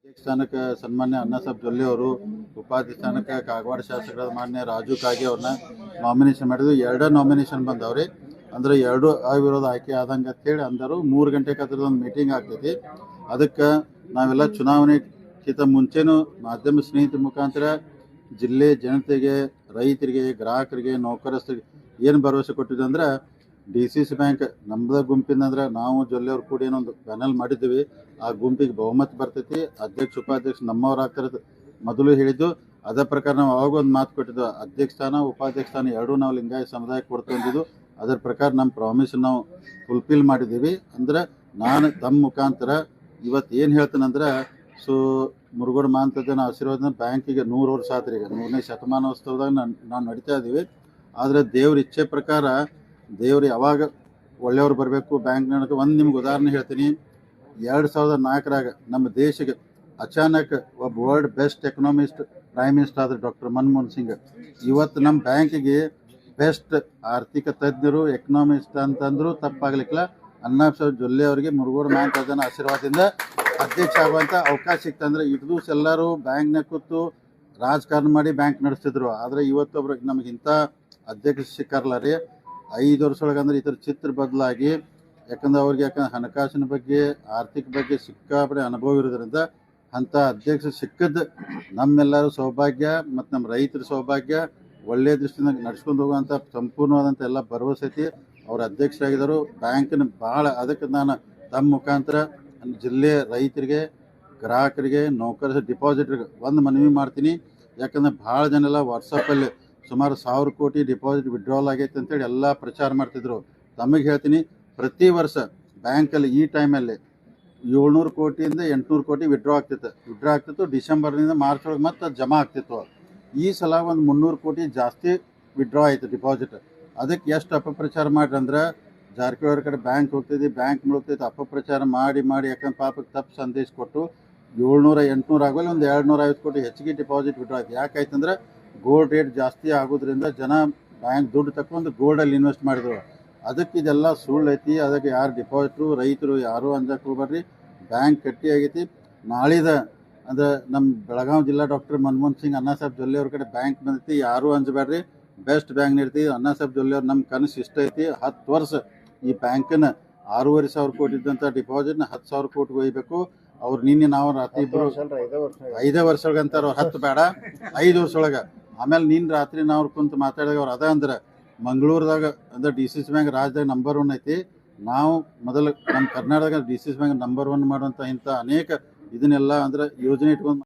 ಅಧ್ಯಕ್ಷ ಸ್ಥಾನಕ್ಕೆ ಸನ್ಮಾನ್ಯ ಅಣ್ಣಾಸಾಹೇಬ್ ಜೊಲ್ಲೆ ಅವರು, ಉಪಾಧ್ಯಕ್ಷ ಸ್ಥಾನಕ್ಕೆ ಕಾಗವಾಡ ಶಾಸಕರಾದ ಮಾನ್ಯ ರಾಜು ಕಾಗೆ ಅವ್ರನ್ನ ನಾಮಿನೇಷನ್ ಮಾಡಿದ್ವಿ. 2 ನಾಮಿನೇಷನ್ ಬಂದವ್ರಿ. ಅಂದ್ರೆ 2 ಅವಿರೋಧ ಆಯ್ಕೆ ಆದಂಗೆ ಅಂತೇಳಿ ಅಂದರು. 3 ಗಂಟೆಗೆ ಅದ್ರದ್ದೊಂದು ಮೀಟಿಂಗ್ ಆಗ್ತೈತಿ. ಅದಕ್ಕೆ ನಾವೆಲ್ಲ ಚುನಾವಣೆಗಿಂತ ಮುಂಚೆನೂ ಮಾಧ್ಯಮ ಸ್ನೇಹಿತರ ಮುಖಾಂತರ ಜಿಲ್ಲೆ ಜನತೆಗೆ, ರೈತರಿಗೆ, ಗ್ರಾಹಕರಿಗೆ, ನೌಕರಸ್ಥರಿಗೆ ಏನು ಭರವಸೆ ಕೊಟ್ಟಿದ್ವಿ ಅಂದ್ರೆ DCC ಬ್ಯಾಂಕ್ ನಮ್ಮದ ಗುಂಪಿನ ಅಂದ್ರೆ ನಾವು ಜೊಲ್ಲೆಯವ್ರು ಕೂಡ ಏನೊಂದು ಪ್ಯಾನಲ್ ಮಾಡಿದ್ದೀವಿ. ಆ ಗುಂಪಿಗೆ ಬಹುಮತ ಬರ್ತೈತಿ. ಅಧ್ಯಕ್ಷ ಉಪಾಧ್ಯಕ್ಷ ನಮ್ಮವ್ರು ಆಗ್ತಾರೆ ಮೊದಲು ಹೇಳಿದ್ದು. ಅದೇ ಪ್ರಕಾರ ನಾವು ಅವಾಗ ಒಂದು ಮಾತು ಕೊಟ್ಟಿದ್ದು, ಅಧ್ಯಕ್ಷ ಸ್ಥಾನ ಉಪಾಧ್ಯಕ್ಷ ಸ್ಥಾನ ಎರಡೂ ನಾವು ಲಿಂಗಾಯತ ಸಮುದಾಯಕ್ಕೆ ಕೊಡ್ತಂದಿದ್ದು. ಅದರ ಪ್ರಕಾರ ನಮ್ಮ ಪ್ರಾಮಿಸ್ ನಾವು ಫುಲ್ಫಿಲ್ ಮಾಡಿದ್ದೀವಿ. ಅಂದ್ರೆ ನಾನು ತಮ್ಮ ಮುಖಾಂತರ ಇವತ್ತು ಏನು ಹೇಳ್ತೇನೆಂದ್ರೆ, ಮುರುಗೋಡು ಮಾಂತದ್ದನ ಆಶೀರ್ವಾದ ಬ್ಯಾಂಕಿಗೆ 100 ವರ್ಷ ಆತ್ರಿ. ಈಗ 100ನೇ ಶತಮಾನೋತ್ಸವದಾಗ ನಾವು ನಡೀತಾ ಇದ್ದೀವಿ. ಆದರೆ ದೇವ್ರ ಇಚ್ಛೆ ಪ್ರಕಾರ ದೇವ್ರು ಯಾವಾಗ ಒಳ್ಳೆಯವ್ರು ಬರಬೇಕು ಬ್ಯಾಂಕ್ನಾಗ. ಒಂದು ನಿಮ್ಗೆ ಉದಾಹರಣೆ ಹೇಳ್ತೀನಿ. 2004ರಾಗ ನಮ್ಮ ದೇಶಕ್ಕೆ ಅಚಾನಕ್ ಒಬ್ಬ world best economist prime minister ಆದ್ರೆ ಡಾಕ್ಟರ್ ಮನಮೋಹನ್ ಸಿಂಗ್. ಇವತ್ತು ನಮ್ಮ ಬ್ಯಾಂಕಿಗೆ ಬೆಸ್ಟ್ ಆರ್ಥಿಕ ತಜ್ಞರು, ಎಕನಾಮಿಸ್ಟ್ ಅಂತಂದ್ರು ತಪ್ಪಾಗ್ಲಿಕ್ಕಿಲ್ಲ. ಅಣ್ಣಾಸಾಹೇಬ್ ಜೊಲ್ಲೆ ಅವರಿಗೆ ಮುರುಗೋಡು ಮಾಂತದ್ದನ ಆಶೀರ್ವಾದದಿಂದ ಅಧ್ಯಕ್ಷ ಆಗುವಂಥ ಅವಕಾಶ ಸಿಕ್ತಂದ್ರೆ ಇಟ್ಟು ದಿವಸ ಎಲ್ಲರೂ ಬ್ಯಾಂಕ್ನಾಗ ಕೂತು ರಾಜಕಾರಣ ಮಾಡಿ ಬ್ಯಾಂಕ್ ನಡೆಸ್ತಿದ್ರು. ಆದರೆ ಇವತ್ತೊಬ್ರು ನಮಗಿಂತ ಅಧ್ಯಕ್ಷ ಸಿಕ್ಕಾರಲ್ಲ ರೀ. 5 ವರ್ಷೊಳಗೆ ಅಂದ್ರೆ ಈ ಥರ ಚಿತ್ರ ಬದಲಾಗಿ, ಯಾಕಂದ್ರೆ ಹಣಕಾಸಿನ ಬಗ್ಗೆ, ಆರ್ಥಿಕ ಬಗ್ಗೆ ಸಿಕ್ಕಾಪಡೆ ಅನುಭವ ಇರೋದ್ರಿಂದ ಅಂಥ ಅಧ್ಯಕ್ಷ ಸಿಕ್ಕದ್ದು ನಮ್ಮೆಲ್ಲರೂ ಸೌಭಾಗ್ಯ ಮತ್ತು ನಮ್ಮ ರೈತರ ಸೌಭಾಗ್ಯ. ಒಳ್ಳೆಯ ದೃಷ್ಟಿಯಿಂದ ನಡ್ಸ್ಕೊಂಡು ಹೋಗುವಂಥ ಸಂಪೂರ್ಣವಾದಂಥ ಎಲ್ಲ ಭರವಸೆ ಐತಿ. ಅವ್ರು ಅಧ್ಯಕ್ಷರಾಗಿದ್ದರು ಬ್ಯಾಂಕಿನ ಭಾಳ. ಅದಕ್ಕೆ ನಾನು ತಮ್ಮ ಮುಖಾಂತರ ಜಿಲ್ಲೆ ರೈತರಿಗೆ, ಗ್ರಾಹಕರಿಗೆ, ನೌಕರ ಡಿಪಾಸಿಟ್ರಿಗೆ ಒಂದು ಮನವಿ ಮಾಡ್ತೀನಿ. ಯಾಕಂದರೆ ಭಾಳ ಜನ ಎಲ್ಲ ವಾಟ್ಸಪ್ಪಲ್ಲಿ ಸುಮಾರು 1000 ಕೋಟಿ ಡಿಪಾಸಿಟ್ ವಿಡ್ರಾವಲ್ ಆಗೈತೆ ಅಂತೇಳಿ ಎಲ್ಲ ಪ್ರಚಾರ ಮಾಡ್ತಿದ್ರು. ತಮಗೆ ಹೇಳ್ತೀನಿ, ಪ್ರತಿ ವರ್ಷ ಬ್ಯಾಂಕಲ್ಲಿ ಈ ಟೈಮಲ್ಲಿ 700 ಕೋಟಿಯಿಂದ 800 ಕೋಟಿ ವಿಡ್ರಾ ಆಗ್ತಿತ್ತು. ಡಿಸೆಂಬರ್ನಿಂದ ಮಾರ್ಚ್ ಒಳಗೆ ಮತ್ತೆ ಜಮಾ ಆಗ್ತಿತ್ತು. ಈ ಸಲ ಒಂದು 300 ಕೋಟಿ ಜಾಸ್ತಿ ವಿಡ್ರಾ ಆಯಿತು ಡಿಪಾಸಿಟ್. ಅದಕ್ಕೆ ಎಷ್ಟು ಅಪಪ್ರಚಾರ ಮಾಡ್ರಿ ಅಂದ್ರೆ, ಜಾರಕಿಹೊಳಿ ಕಡೆ ಬ್ಯಾಂಕ್ ಹೋಗ್ತೈತಿ, ಬ್ಯಾಂಕ್ ಮುಳುಗ್ತೈತಿ, ಅಪಪ್ರಚಾರ ಮಾಡಿ ಯಾಕಂದ್ರೆ ಪಾಪಕ್ಕೆ ತಪ್ಪು ಸಂದೇಶ ಕೊಟ್ಟು 700 800 ಆಗೋಲ್ಲ, ಒಂದು 250 ಕೋಟಿ ಹೆಚ್ಚಿಗೆ ಡಿಪಾಸಿಟ್ ವಿಡ್ರಾ ಆಯ್ತು. ಯಾಕಾಯ್ತು ಅಂದ್ರೆ ಗೋಲ್ಡ್ ರೇಟ್ ಜಾಸ್ತಿ ಆಗೋದ್ರಿಂದ ಜನ ಬ್ಯಾಂಕ್ ದುಡ್ಡು ತಗೊಂಡು ಗೋಲ್ಡಲ್ಲಿ ಇನ್ವೆಸ್ಟ್ ಮಾಡಿದ್ರು. ಅದಕ್ಕೆ ಇದೆಲ್ಲ ಸುಳ್ಳು ಐತಿ. ಅದಕ್ಕೆ ಯಾರು ಡಿಪಾಸಿಟ್ರು, ರೈತರು ಯಾರೂ ಅಂಜಕ್ಕೆ ಹೋಗ್ಬೇಡ್ರಿ. ಬ್ಯಾಂಕ್ ಗಟ್ಟಿ ಆಗೈತಿ. ನಾಳಿದ ಅಂದ್ರೆ ನಮ್ಮ ಬೆಳಗಾವಿ ಜಿಲ್ಲಾ ಡಾಕ್ಟರ್ ಮನಮೋಹನ್ ಸಿಂಗ್ ಅಣ್ಣಾಸಾಹೇಬ್ ಜೊಲ್ಲೆ ಅವ್ರ ಕಡೆ ಬ್ಯಾಂಕ್ ಬಂದೈತಿ. ಯಾರೂ ಅಂಜಬೇಡ್ರಿ. ಬೆಸ್ಟ್ ಬ್ಯಾಂಕ್ ನೀಡ್ತೀವಿ. ಅಣ್ಣಾಸಾಹೇಬ್ ಜೊಲ್ಲೆ ಅವ್ರು ನಮ್ಮ ಕನಸು ಇಷ್ಟ ಐತಿ. 10 ವರ್ಷ ಈ ಬ್ಯಾಂಕನ್ನು 6,500 ಕೋಟಿ ಇದ್ದಂಥ ಡಿಪಾಸಿಟ್ನ 10,000 ಕೋಟಿಗೆ ಒಯ್ಯಬೇಕು. ಅವ್ರು ನಿನ್ನೆ ನಾವು ರಾತ್ರಿ ಇಬ್ಬರು 5 ವರ್ಷೊಳಗೆ ಅಂತಾರೆ. ಅವ್ರು 10 ಬೇಡ 5 ವರ್ಷೊಳಗೆ. ಆಮೇಲೆ ನಿನ್ನ ರಾತ್ರಿ ನಾವು ಕುಂತು ಮಾತಾಡಿದಾಗ ಅವ್ರು ಅದ ಅಂದ್ರೆ ಮಂಗಳೂರದಾಗ ಅಂದ್ರೆ DCC ಬ್ಯಾಂಕ್ ರಾಜ್ಯದಾಗ ನಂಬರ್ 1 ಐತಿ. ನಾವು ಮೊದಲು ನಮ್ಮ ಕರ್ನಾಟಕದಾಗ DCC ಬ್ಯಾಂಕ್ ನಂಬರ್ 1 ಮಾಡುವಂಥ ಇಂಥ ಅನೇಕ ಇದನ್ನೆಲ್ಲ ಅಂದ್ರೆ ಯೋಜನೆ ಇಟ್ಕೊಂಡು